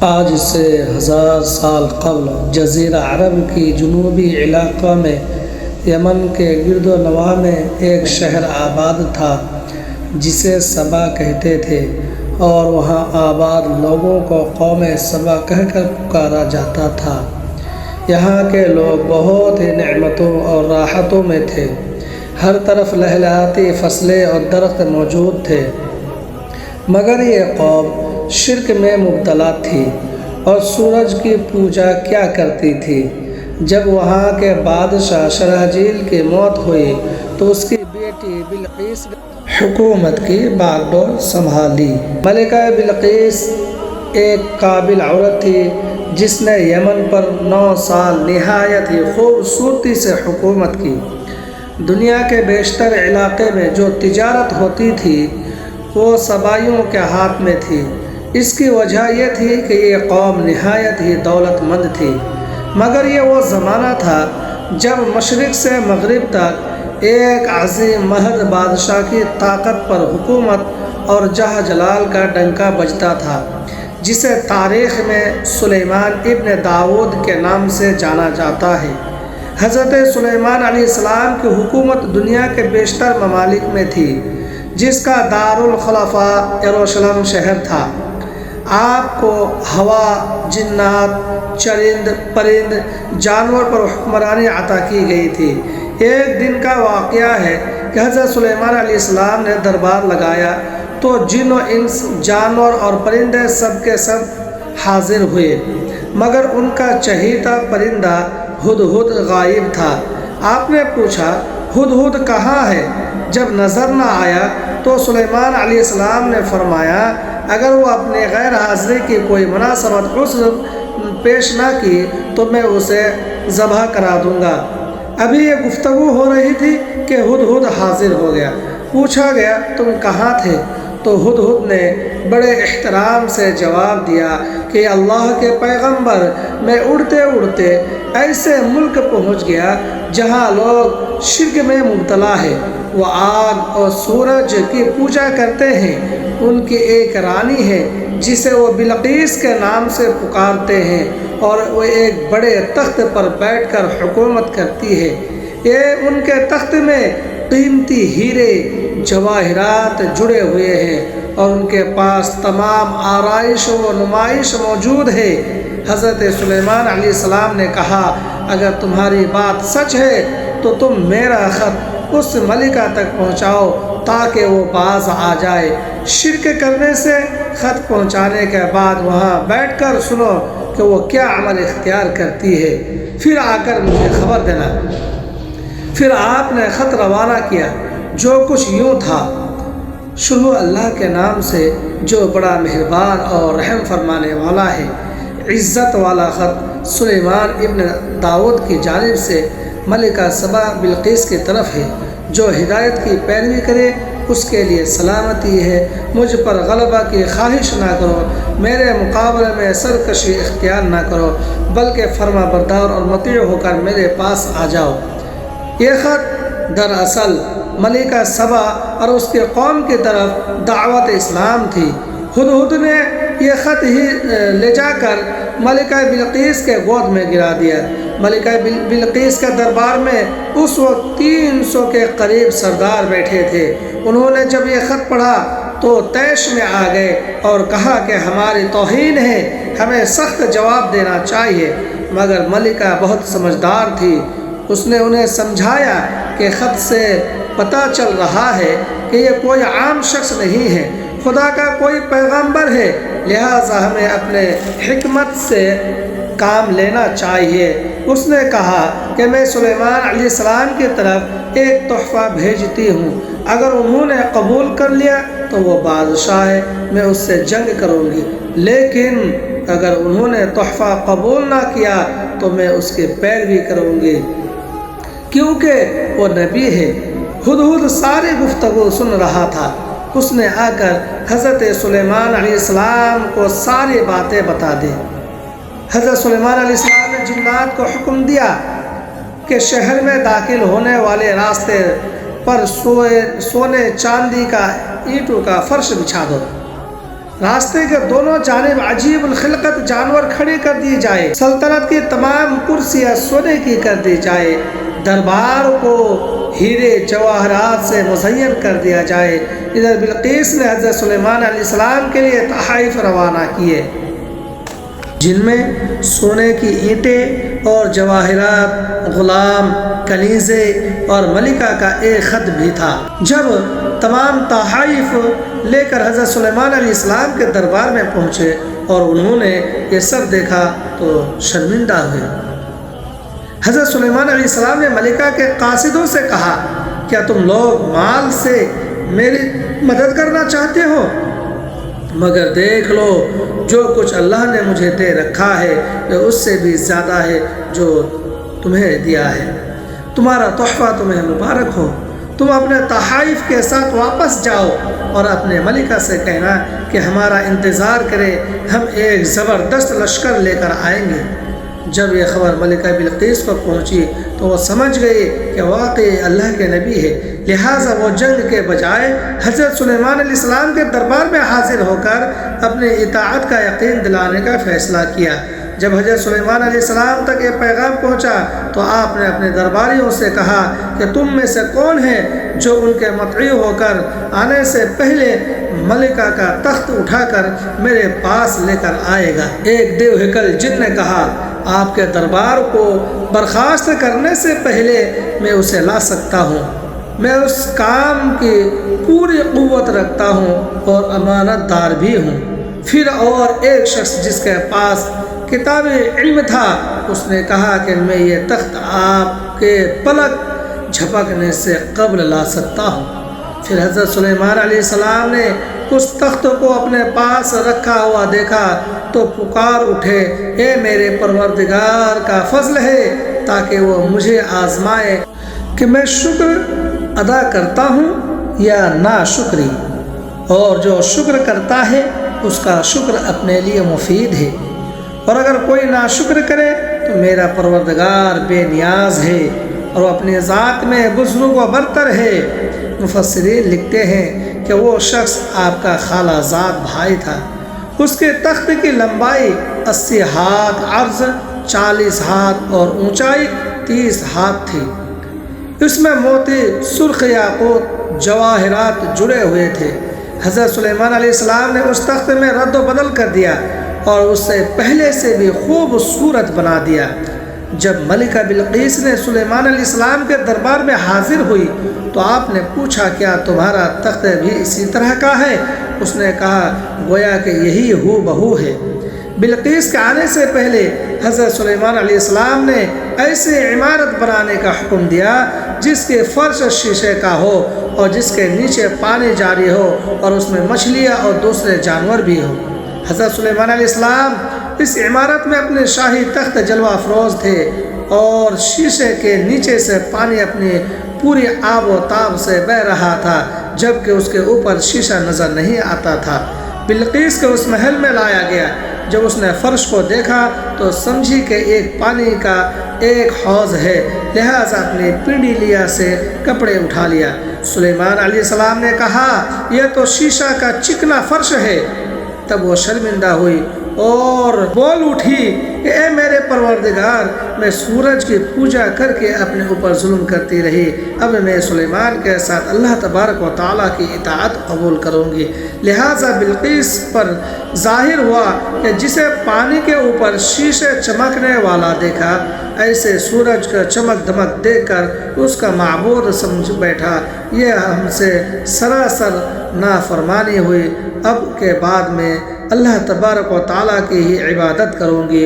آج سے 1000 سال قبل جزیرہ عرب کی جنوبی علاقہ میں یمن کے گرد و نواح میں ایک شہر آباد تھا جسے سبا کہتے تھے، اور وہاں آباد لوگوں کو قوم سبا کہہ کر پکارا جاتا تھا۔ یہاں کے لوگ بہت ہی نعمتوں اور راحتوں میں تھے، ہر طرف لہلہاتی فصلیں اور درخت موجود تھے، مگر یہ قوم شرک میں مبتلا تھی اور سورج کی پوجا کیا کرتی تھی۔ جب وہاں کے بادشاہ شرحجیل کی موت ہوئی تو اس کی بیٹی بلقیس حکومت کی باغ ڈور سنبھالی۔ ملکہ بلقیس ایک قابل عورت تھی جس نے یمن پر 9 سال نہایت ہی خوبصورتی سے حکومت کی۔ دنیا کے بیشتر علاقے میں جو تجارت ہوتی تھی وہ سبائیوں کے ہاتھ میں تھی۔ اس کی وجہ یہ تھی کہ یہ قوم نہایت ہی دولت مند تھی، مگر یہ وہ زمانہ تھا جب مشرق سے مغرب تک ایک عظیم مہد بادشاہ کی طاقت پر حکومت اور جاہ جلال کا ڈنکا بجتا تھا، جسے تاریخ میں سلیمان ابن داؤد کے نام سے جانا جاتا ہے۔ حضرت سلیمان علیہ السلام کی حکومت دنیا کے بیشتر ممالک میں تھی، جس کا دارالخلافہ یروشلم شہر تھا۔ آپ کو ہوا، جنات، چرند پرند، جانور پر حکمرانی عطا کی گئی تھی۔ ایک دن کا واقعہ ہے کہ حضرت سلیمان علیہ السلام نے دربار لگایا تو جن و انس، جانور اور پرندے سب کے سب حاضر ہوئے، مگر ان کا چہیتا پرندہ ہدہد غائب تھا۔ آپ نے پوچھا، ہدہد کہاں ہے؟ جب نظر نہ آیا تو سلیمان علیہ السلام نے فرمایا، اگر وہ اپنے غیر حاضری کی کوئی مناسبت عذر پیش نہ کی تو میں اسے ذبح کرا دوں گا۔ ابھی یہ گفتگو ہو رہی تھی کہ ہدہد حاضر ہو گیا۔ پوچھا گیا، تم کہاں تھے؟ تو ہدہد نے بڑے احترام سے جواب دیا کہ اللہ کے پیغمبر، میں اڑتے اڑتے ایسے ملک پہنچ گیا جہاں لوگ شرک میں مبتلا ہے، وہ آگ اور سورج کی پوجا کرتے ہیں۔ ان کی ایک رانی ہے جسے وہ بلقیس کے نام سے پکارتے ہیں، اور وہ ایک بڑے تخت پر بیٹھ کر حکومت کرتی ہے۔ یہ ان کے تخت میں قیمتی ہیرے جواہرات جڑے ہوئے ہیں، اور ان کے پاس تمام آرائش و نمائش موجود ہے۔ حضرت سلیمان علیہ السلام نے کہا، اگر تمہاری بات سچ ہے تو تم میرا خط اس ملکہ تک پہنچاؤ تاکہ وہ باز آ جائے۔ شرک کرنے سے خط پہنچانے کے بعد وہاں بیٹھ کر سنو کہ وہ کیا عمل اختیار کرتی ہے، پھر آ کر مجھے خبر دینا۔ پھر آپ نے خط روانہ کیا، جو کچھ یوں تھا، شروع اللہ کے نام سے جو بڑا مہربان اور رحم فرمانے والا ہے۔ عزت والا خط سلیمان ابن داؤد کی جانب سے ملکہ سبا بلقیس کی طرف ہے۔ جو ہدایت کی پیروی کرے اس کے لیے سلامتی ہے۔ مجھ پر غلبہ کی خواہش نہ کرو، میرے مقابلے میں سرکشی اختیار نہ کرو، بلکہ فرما بردار اور مطیع ہو کر میرے پاس آ جاؤ۔ یہ خط دراصل ملکہ سبا اور اس کے قوم کی طرف دعوت اسلام تھی۔ ہدہد نے یہ خط ہی لے جا کر ملکہ بلقیس کے گود میں گرا دیا۔ ملکہ بلقیس کے دربار میں اس وقت 300 کے قریب سردار بیٹھے تھے۔ انہوں نے جب یہ خط پڑھا تو طیش میں آ گئے اور کہا کہ ہماری توہین ہے، ہمیں سخت جواب دینا چاہیے۔ مگر ملکہ بہت سمجھدار تھی، اس نے انہیں سمجھایا کہ خط سے پتہ چل رہا ہے کہ یہ کوئی عام شخص نہیں ہے، خدا کا کوئی پیغمبر ہے، لہٰذا ہمیں اپنے حکمت سے کام لینا چاہیے۔ اس نے کہا کہ میں سلیمان علیہ السلام کی طرف ایک تحفہ بھیجتی ہوں، اگر انہوں نے قبول کر لیا تو وہ بادشاہ ہے، میں اس سے جنگ کروں گی، لیکن اگر انہوں نے تحفہ قبول نہ کیا تو میں اس کی پیروی کروں گی، کیونکہ وہ نبی ہے۔ ہدہد ساری گفتگو سن رہا تھا۔ اس نے آ کر حضرت سلیمان علیہ السلام کو ساری باتیں بتا دی۔ حضرت سلیمان علیہ السلام نے جنات کو حکم دیا کہ شہر میں داخل ہونے والے راستے پر سونے چاندی کا اینٹوں کا فرش بچھا دو۔ راستے کے دونوں جانب عجیب الخلقت جانور کھڑے کر دیے جائے، سلطنت کی تمام کرسیاں سونے کی کر دی جائے، دربار کو ہیرے جواہرات سے مزین کر دیا جائے۔ ادھر بلقیس نے حضرت سلیمان علیہ السلام کے لیے تحائف روانہ کیے، جن میں سونے کی اینٹیں اور جواہرات، غلام، کنیزے اور ملکہ کا ایک خط بھی تھا۔ جب تمام تحائف لے کر حضرت سلیمان علیہ السلام کے دربار میں پہنچے اور انہوں نے یہ سب دیکھا تو شرمندہ ہوئے۔ حضرت سلیمان علیہ السلام نے ملکہ کے قاصدوں سے کہا، کیا تم لوگ مال سے میری مدد کرنا چاہتے ہو؟ مگر دیکھ لو جو کچھ اللہ نے مجھے دے رکھا ہے وہ اس سے بھی زیادہ ہے جو تمہیں دیا ہے۔ تمہارا تحفہ تمہیں مبارک ہو۔ تم اپنے تحائف کے ساتھ واپس جاؤ اور اپنے ملکہ سے کہنا کہ ہمارا انتظار کرے، ہم ایک زبردست لشکر لے کر آئیں گے۔ جب یہ خبر ملکہ بلقیس کو پہنچی تو وہ سمجھ گئی کہ واقعی اللہ کے نبی ہے، لہٰذا وہ جنگ کے بجائے حضرت سلیمان علیہ السلام کے دربار میں حاضر ہو کر اپنی اطاعت کا یقین دلانے کا فیصلہ کیا۔ جب حضرت سلیمان علیہ السلام تک یہ پیغام پہنچا تو آپ نے اپنے درباریوں سے کہا کہ تم میں سے کون ہے جو ان کے مطیع ہو کر آنے سے پہلے ملکہ کا تخت اٹھا کر میرے پاس لے کر آئے گا؟ ایک دیو ہکل جن نے کہا، آپ کے دربار کو برخاست کرنے سے پہلے میں اسے لا سکتا ہوں، میں اس کام کی پوری قوت رکھتا ہوں اور امانت دار بھی ہوں۔ پھر اور ایک شخص جس کے پاس کتاب علم تھا، اس نے کہا کہ میں یہ تخت آپ کے پلک جھپکنے سے قبل لا سکتا ہوں۔ پھر حضرت سلیمان علیہ السلام نے اس تخت کو اپنے پاس رکھا ہوا دیکھا تو پکار اٹھے، اے میرے پروردگار کا فضل ہے تاکہ وہ مجھے آزمائے کہ میں شکر ادا کرتا ہوں یا ناشکری، اور جو شکر کرتا ہے اس کا شکر اپنے لیے مفید ہے، اور اگر کوئی ناشکر کرے تو میرا پروردگار بے نیاز ہے اور وہ اپنی ذات میں بزرگ و برتر ہے۔ مفسرین لکھتے ہیں کہ وہ شخص آپ کا خالہ زاد بھائی تھا۔ اس کے تخت کی لمبائی 80 ہاتھ، عرض 40 ہاتھ اور اونچائی 30 ہاتھ تھی۔ اس میں موتی، سرخ یاقوت، جواہرات جڑے ہوئے تھے۔ حضرت سلیمان علیہ السلام نے اس تخت میں رد و بدل کر دیا اور اس سے پہلے سے بھی خوبصورت بنا دیا۔ جب ملکہ بلقیس نے سلیمان علیہ السلام کے دربار میں حاضر ہوئی تو آپ نے پوچھا، کیا تمہارا تخت بھی اسی طرح کا ہے؟ اس نے کہا، گویا کہ یہی ہو بہو ہے۔ بلقیس کے آنے سے پہلے حضرت سلیمان علیہ السلام نے ایسی عمارت بنانے کا حکم دیا جس کے فرش شیشے کا ہو اور جس کے نیچے پانی جاری ہو اور اس میں مچھلیاں اور دوسرے جانور بھی ہو۔ حضرت سلیمان علیہ السلام اس عمارت میں اپنے شاہی تخت جلوہ افروز تھے اور شیشے کے نیچے سے پانی اپنی پوری آب و تاب سے بہہ رہا تھا، جبکہ اس کے اوپر شیشہ نظر نہیں آتا تھا۔ بلقیس کو اس محل میں لایا گیا۔ جب اس نے فرش کو دیکھا تو سمجھی کہ ایک پانی کا ایک حوض ہے، لہٰذا اپنی پنڈی لیا سے کپڑے اٹھا لیا۔ سلیمان علیہ السلام نے کہا، یہ تو شیشہ کا چکنا فرش ہے۔ تب وہ شرمندہ ہوئی اور بول اٹھی کہ اے میرے پروردگار، میں سورج کی پوجا کر کے اپنے اوپر ظلم کرتی رہی، اب میں سلیمان کے ساتھ اللہ تبارک و تعالیٰ کی اطاعت قبول کروں گی۔ لہٰذا بلقیس پر ظاہر ہوا کہ جسے پانی کے اوپر شیشے چمکنے والا دیکھا، ایسے سورج کا چمک دمک دیکھ کر اس کا معبود سمجھ بیٹھا، یہ ہم سے سراسر نافرمانی ہوئی، اب کے بعد میں اللہ تبارک و تعالیٰ کی ہی عبادت کروں گی